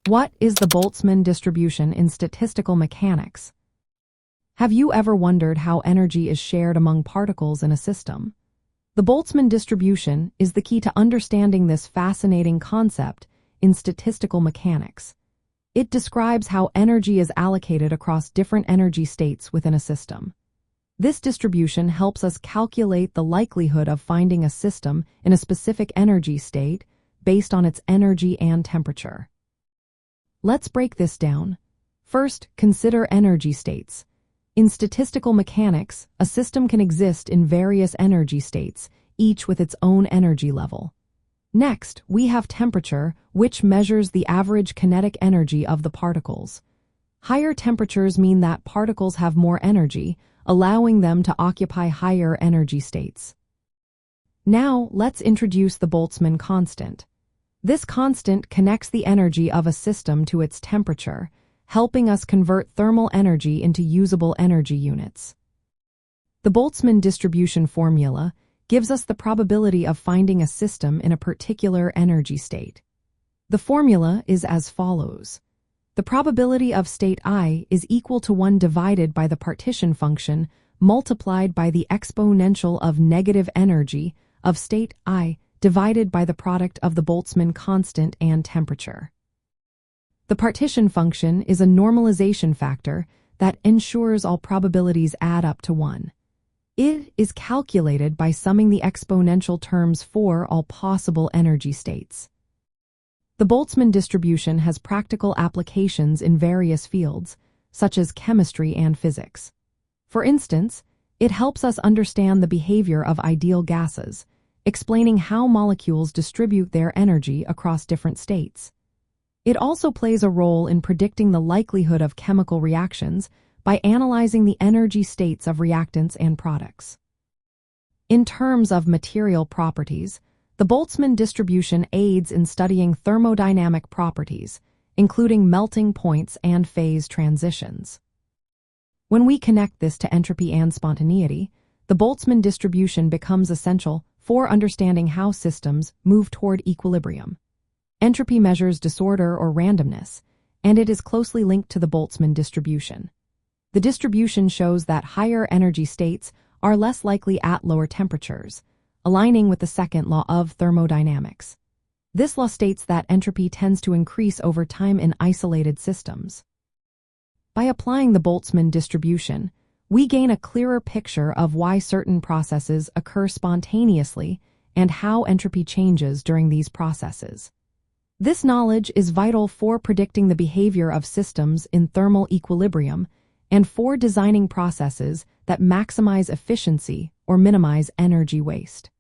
What is the Boltzmann distribution in statistical mechanics? Have you ever wondered how energy is shared among particles in a system? The Boltzmann distribution is the key to understanding this fascinating concept in statistical mechanics. It describes how energy is allocated across different energy states within a system. This distribution helps us calculate the likelihood of finding a system in a specific energy state based on its energy and temperature. Let's break this down. First, consider energy states. In statistical mechanics, a system can exist in various energy states, each with its own energy level. Next, we have temperature, which measures the average kinetic energy of the particles. Higher temperatures mean that particles have more energy, allowing them to occupy higher energy states. Now, let's introduce the Boltzmann constant. This constant connects the energy of a system to its temperature, helping us convert thermal energy into usable energy units. The Boltzmann distribution formula gives us the probability of finding a system in a particular energy state. The formula is as follows. The probability of state I is equal to 1 divided by the partition function multiplied by the exponential of negative energy of state I divided by the product of the Boltzmann constant and temperature. The partition function is a normalization factor that ensures all probabilities add up to 1. It is calculated by summing the exponential terms for all possible energy states. The Boltzmann distribution has practical applications in various fields, such as chemistry and physics. For instance, it helps us understand the behavior of ideal gases, explaining how molecules distribute their energy across different states. It also plays a role in predicting the likelihood of chemical reactions by analyzing the energy states of reactants and products. In terms of material properties, the Boltzmann distribution aids in studying thermodynamic properties, including melting points and phase transitions. When we connect this to entropy and spontaneity, the Boltzmann distribution becomes essential for understanding how systems move toward equilibrium. Entropy measures disorder or randomness, and it is closely linked to the Boltzmann distribution. The distribution shows that higher energy states are less likely at lower temperatures, aligning with the second law of thermodynamics. This law states that entropy tends to increase over time in isolated systems. By applying the Boltzmann distribution, we gain a clearer picture of why certain processes occur spontaneously and how entropy changes during these processes. This knowledge is vital for predicting the behavior of systems in thermal equilibrium and for designing processes that maximize efficiency or minimize energy waste.